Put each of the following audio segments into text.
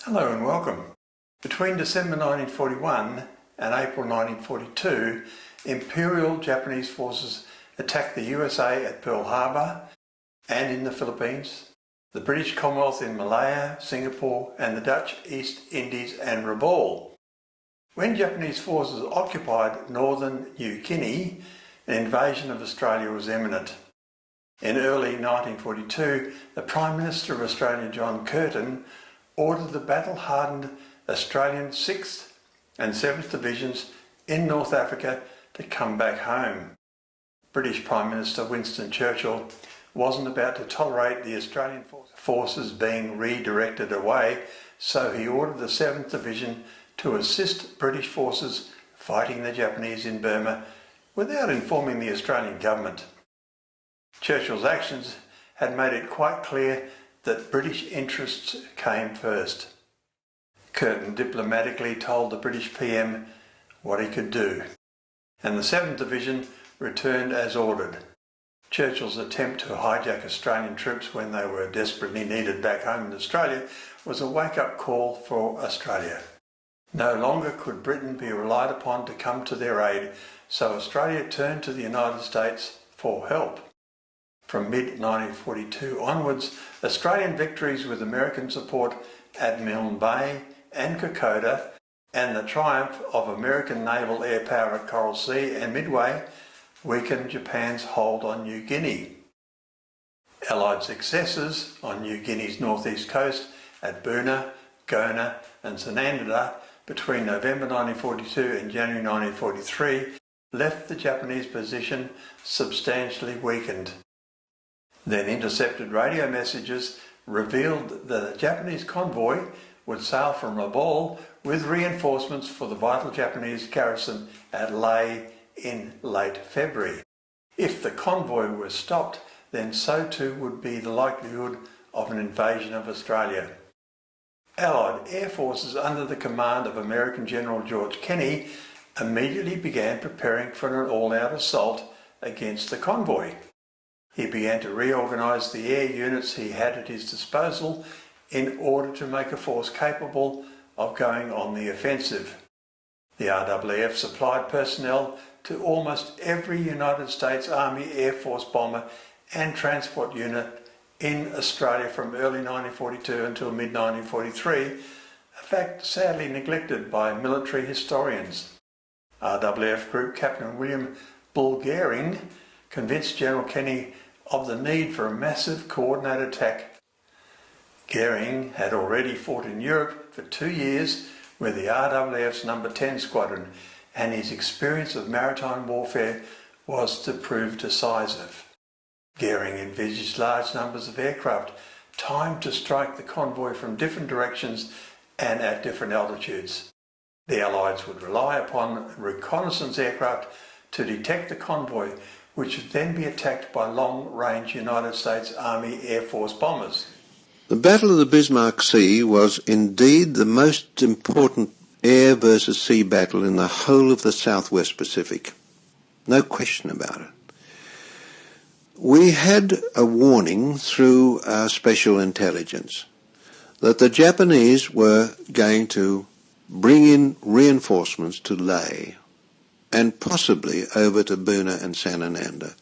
Hello and welcome. Between December 1941 and April 1942, Imperial Japanese forces attacked the USA at Pearl Harbor and in the Philippines, the British Commonwealth in Malaya, Singapore, and the Dutch East Indies and Rabaul. When Japanese forces occupied northern New Guinea, an invasion of Australia was imminent. In early 1942, the Prime Minister of Australia, John Curtin, ordered the battle-hardened Australian 6th and 7th Divisions in North Africa to come back home. British Prime Minister Winston Churchill wasn't about to tolerate the Australian forces being redirected away, so he ordered the 7th Division to assist British forces fighting the Japanese in Burma without informing the Australian government. Churchill's actions had made it quite clear that British interests came first. Curtin diplomatically told the British PM what he could do, and the 7th Division returned as ordered. Churchill's attempt to hijack Australian troops when they were desperately needed back home in Australia was a wake-up call for Australia. No longer could Britain be relied upon to come to their aid, so Australia turned to the United States for help. From mid-1942 onwards, Australian victories with American support at Milne Bay and Kokoda, and the triumph of American naval air power at Coral Sea and Midway, weakened Japan's hold on New Guinea. Allied successes on New Guinea's northeast coast at Buna, Gona and Sanandra between November 1942 and January 1943 left the Japanese position substantially weakened. Then intercepted radio messages revealed that a Japanese convoy would sail from Rabaul with reinforcements for the vital Japanese garrison at Lae in late February. If the convoy was stopped, then so too would be the likelihood of an invasion of Australia. Allied air forces under the command of American General George Kenney immediately began preparing for an all-out assault against the convoy. He began to reorganise the air units he had at his disposal in order to make a force capable of going on the offensive. The RAAF supplied personnel to almost every United States Army Air Force bomber and transport unit in Australia from early 1942 until mid-1943, a fact sadly neglected by military historians. RAAF Group Captain William Bull Goering convinced General Kenney of the need for a massive coordinated attack. Goering had already fought in Europe for 2 years with the RAAF's No. 10 Squadron, and his experience of maritime warfare was to prove decisive. Goering envisaged large numbers of aircraft timed to strike the convoy from different directions and at different altitudes. The Allies would rely upon reconnaissance aircraft to detect the convoy, which would then be attacked by long-range United States Army Air Force bombers. The Battle of the Bismarck Sea was indeed the most important air versus sea battle in the whole of the Southwest Pacific. No question about it. We had a warning through our special intelligence that the Japanese were going to bring in reinforcements to Lae and possibly over to Buna and Sanananda.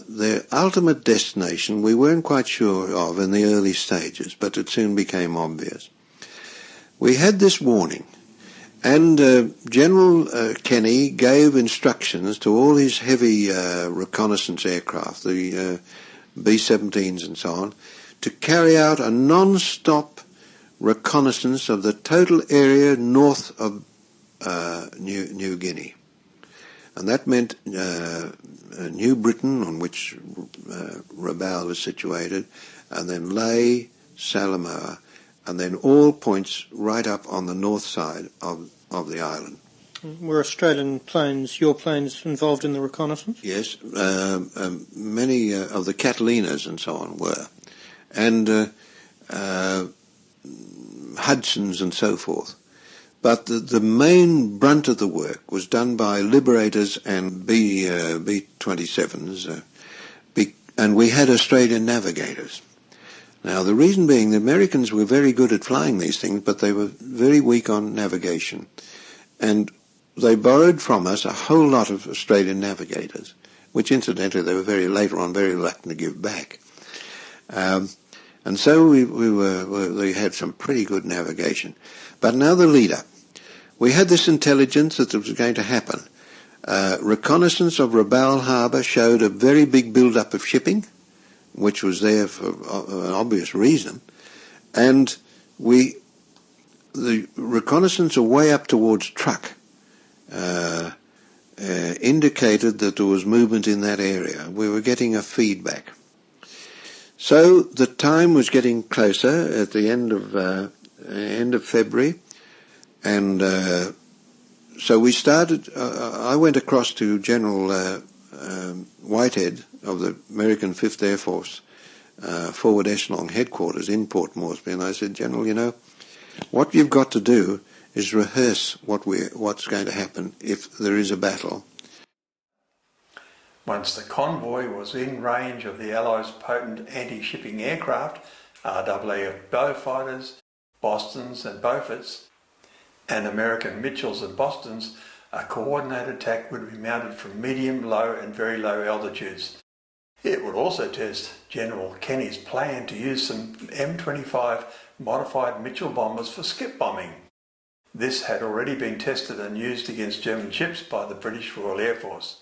Their ultimate destination we weren't quite sure of in the early stages, but it soon became obvious. We had this warning, and General Kenney gave instructions to all his heavy reconnaissance aircraft, the B-17s and so on, to carry out a non-stop reconnaissance of the total area north of New Guinea. And that meant New Britain, on which Rabaul was situated, and then Lae, Salamoa, and then all points right up on the north side of the island. Were Australian planes, your planes, involved in the reconnaissance? Yes, many of the Catalinas and so on were, and Hudsons and so forth. But the main brunt of the work was done by Liberators and B-27s, and we had Australian navigators. Now, the reason being the Americans were very good at flying these things, but they were very weak on navigation. And they borrowed from us a whole lot of Australian navigators, which incidentally they were later on very reluctant to give back. And so we had some pretty good navigation. But now the lead-up. We had this intelligence that it was going to happen. Reconnaissance of Rabaul Harbour showed a very big build-up of shipping, which was there for an obvious reason. And the reconnaissance away up towards Truck indicated that there was movement in that area. We were getting a feedback. So the time was getting closer at the end of February, and so we started. I went across to General Whitehead of the American 5th Air Force Forward Echelon Headquarters in Port Moresby, and I said, General, what you've got to do is rehearse what's going to happen if there is a battle. Once the convoy was in range of the Allies' potent anti-shipping aircraft, RAAF Beaufighters, Bostons and Beauforts, and American Mitchells and Bostons, a coordinated attack would be mounted from medium, low and very low altitudes. It would also test General Kenny's plan to use some M25 modified Mitchell bombers for skip bombing. This had already been tested and used against German ships by the British Royal Air Force.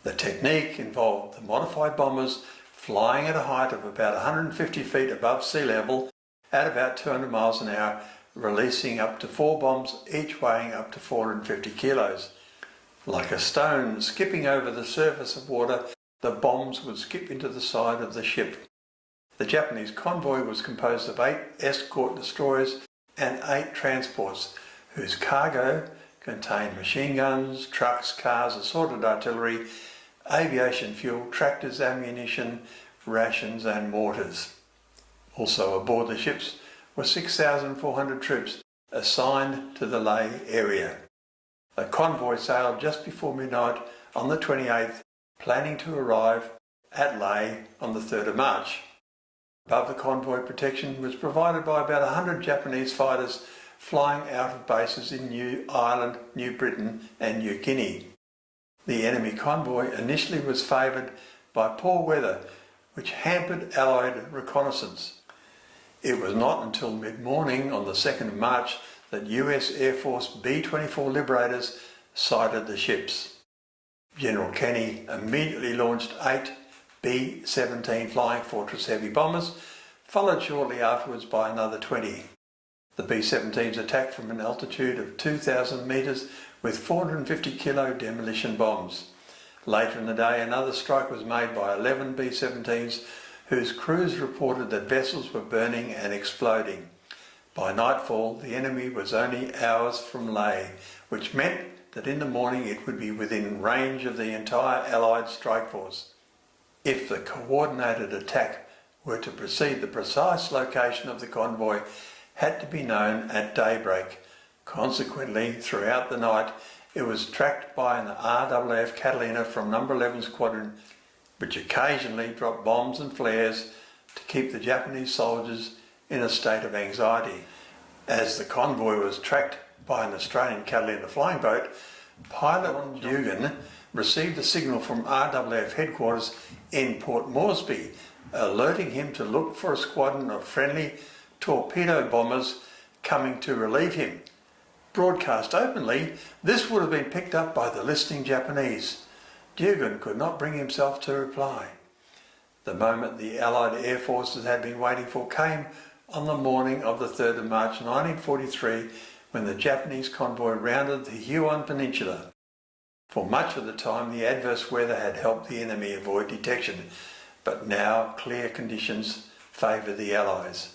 The technique involved the modified bombers flying at a height of about 150 feet above sea level at about 200 miles an hour, releasing up to 4 bombs, each weighing up to 450 kilos. Like a stone skipping over the surface of water, the bombs would skip into the side of the ship. The Japanese convoy was composed of 8 escort destroyers and 8 transports, whose cargo contained machine guns, trucks, cars, assorted artillery, aviation fuel, tractors, ammunition, rations and mortars. Also aboard the ships were 6,400 troops assigned to the Lae area. The convoy sailed just before midnight on the 28th, planning to arrive at Lae on the 3rd of March. Above the convoy, protection was provided by about 100 Japanese fighters flying out of bases in New Ireland, New Britain and New Guinea. The enemy convoy initially was favoured by poor weather, which hampered Allied reconnaissance. It was not until mid-morning on the 2nd of March that US Air Force B-24 Liberators sighted the ships. General Kenny immediately launched 8 B-17 Flying Fortress heavy bombers, followed shortly afterwards by another 20. The B-17s attacked from an altitude of 2,000 metres with 450 kilo demolition bombs. Later in the day, another strike was made by 11 B-17s whose crews reported that vessels were burning and exploding. By nightfall, the enemy was only hours from Lae, which meant that in the morning it would be within range of the entire Allied strike force. If the coordinated attack were to proceed, the precise location of the convoy had to be known at daybreak. Consequently, throughout the night, it was tracked by an RAAF Catalina from No. 11 Squadron, which occasionally dropped bombs and flares to keep the Japanese soldiers in a state of anxiety. As the convoy was tracked by an Australian Catalina flying boat, pilot Duigan received a signal from RAAF headquarters in Port Moresby, alerting him to look for a squadron of friendly torpedo bombers coming to relieve him. Broadcast openly, this would have been picked up by the listening Japanese. Duigan could not bring himself to reply. The moment the Allied air forces had been waiting for came on the morning of the 3rd of March 1943, when the Japanese convoy rounded the Huon Peninsula. For much of the time, the adverse weather had helped the enemy avoid detection, but now clear conditions favoured the Allies.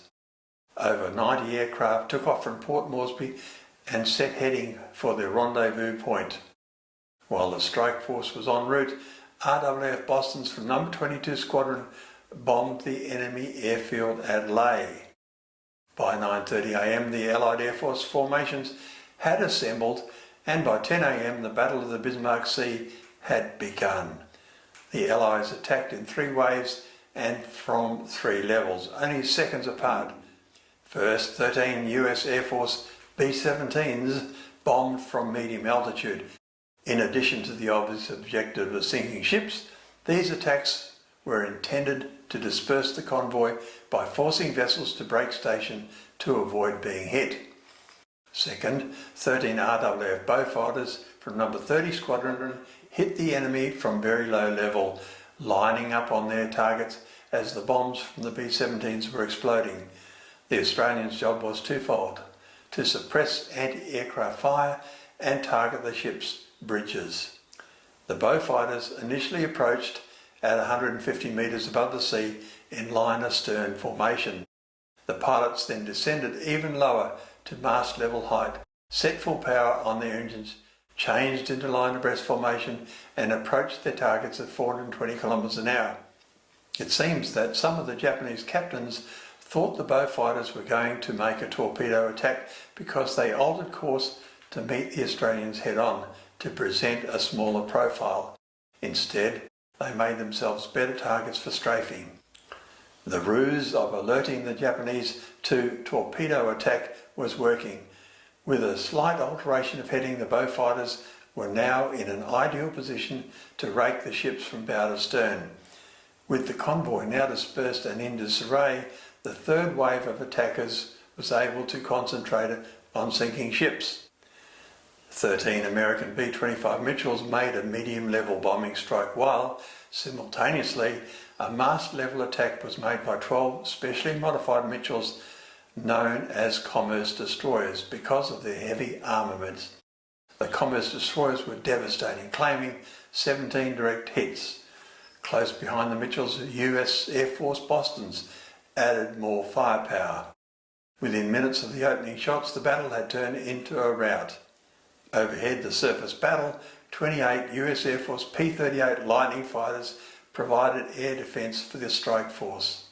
Over 90 aircraft took off from Port Moresby and set heading for their rendezvous point. While the strike force was en route, RAAF Bostons from No. 22 Squadron bombed the enemy airfield at Lae. By 9:30 a.m. the Allied Air Force formations had assembled, and by 10 a.m. the Battle of the Bismarck Sea had begun. The Allies attacked in 3 waves and from 3 levels, only seconds apart. First, 13 US Air Force B-17s bombed from medium altitude. In addition to the obvious objective of sinking ships, these attacks were intended to disperse the convoy by forcing vessels to break station to avoid being hit. Second, 13 RAF Beaufighters from No. 30 Squadron hit the enemy from very low level, lining up on their targets as the bombs from the B-17s were exploding. The Australians' job was twofold: to suppress anti-aircraft fire and target the ship's bridges. The Beaufighters initially approached at 150 metres above the sea in line astern formation. The pilots then descended even lower to mast level height, set full power on their engines, changed into line abreast formation and approached their targets at 420 kilometres an hour. It seems that some of the Japanese captains thought the Beaufighters were going to make a torpedo attack because they altered course to meet the Australians head-on to present a smaller profile. Instead, they made themselves better targets for strafing. The ruse of alerting the Japanese to torpedo attack was working. With a slight alteration of heading, the Beaufighters were now in an ideal position to rake the ships from bow to stern. With the convoy now dispersed and in disarray, the third wave of attackers was able to concentrate on sinking ships. 13 American B-25 Mitchells made a medium-level bombing strike while, simultaneously, a mast-level attack was made by 12 specially modified Mitchells known as commerce destroyers because of their heavy armaments. The commerce destroyers were devastating, claiming 17 direct hits. Close behind the Mitchells, US Air Force Bostons added more firepower. Within minutes of the opening shots, the battle had turned into a rout. Overhead the surface battle, 28 US Air Force P-38 Lightning fighters provided air defence for the strike force.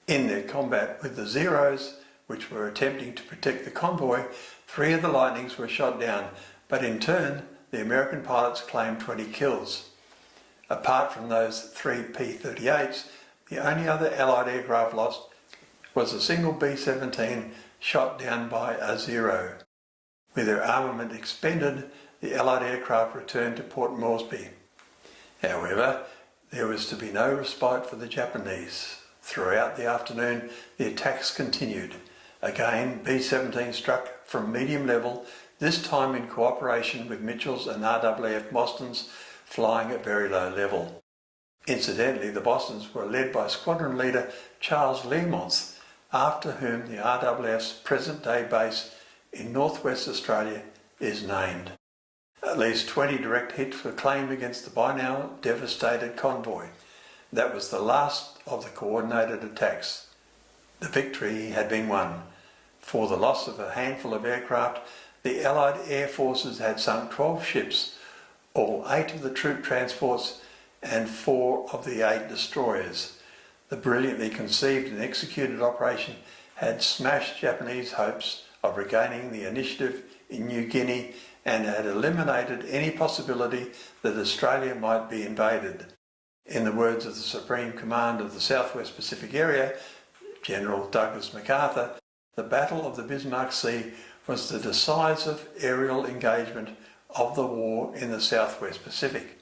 In their combat with the Zeros, which were attempting to protect the convoy, 3 of the Lightnings were shot down, but in turn the American pilots claimed 20 kills. Apart from those 3 P-38s, the only other Allied aircraft lost was a single B-17 shot down by a Zero. With their armament expended, the Allied aircraft returned to Port Moresby. However, there was to be no respite for the Japanese. Throughout the afternoon, the attacks continued. Again, B-17 struck from medium level, this time in cooperation with Mitchells and RAF Bostons flying at very low level. Incidentally, the Bostons were led by squadron leader Charles Learmonth, after whom the RAF's present-day base in northwest Australia is named. At least 20 direct hits were claimed against the by now devastated convoy. That was the last of the coordinated attacks. The victory had been won. For the loss of a handful of aircraft, the Allied air forces had sunk 12 ships, all 8 of the troop transports and 4 of the 8 destroyers. The brilliantly conceived and executed operation had smashed Japanese hopes of regaining the initiative in New Guinea and had eliminated any possibility that Australia might be invaded. In the words of the Supreme Command of the Southwest Pacific Area, General Douglas MacArthur, the Battle of the Bismarck Sea was the decisive aerial engagement of the war in the Southwest Pacific.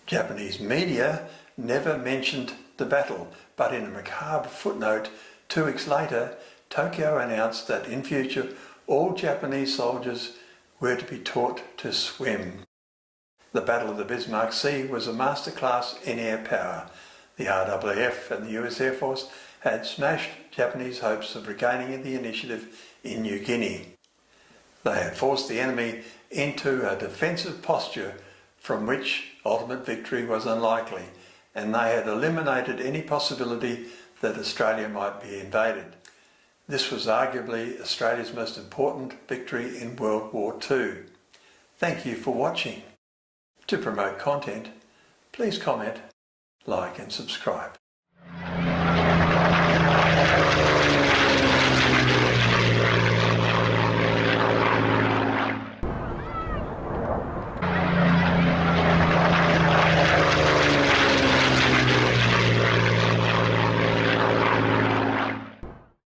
Japanese media never mentioned the battle, but in a macabre footnote 2 weeks later, Tokyo announced that in future all Japanese soldiers were to be taught to swim. The Battle of the Bismarck Sea was a masterclass in air power. The RAF and the US Air Force had smashed Japanese hopes of regaining the initiative in New Guinea. They had forced the enemy into a defensive posture from which ultimate victory was unlikely, and they had eliminated any possibility that Australia might be invaded. This was arguably Australia's most important victory in World War II. Thank you for watching. To promote content, please comment, like and subscribe.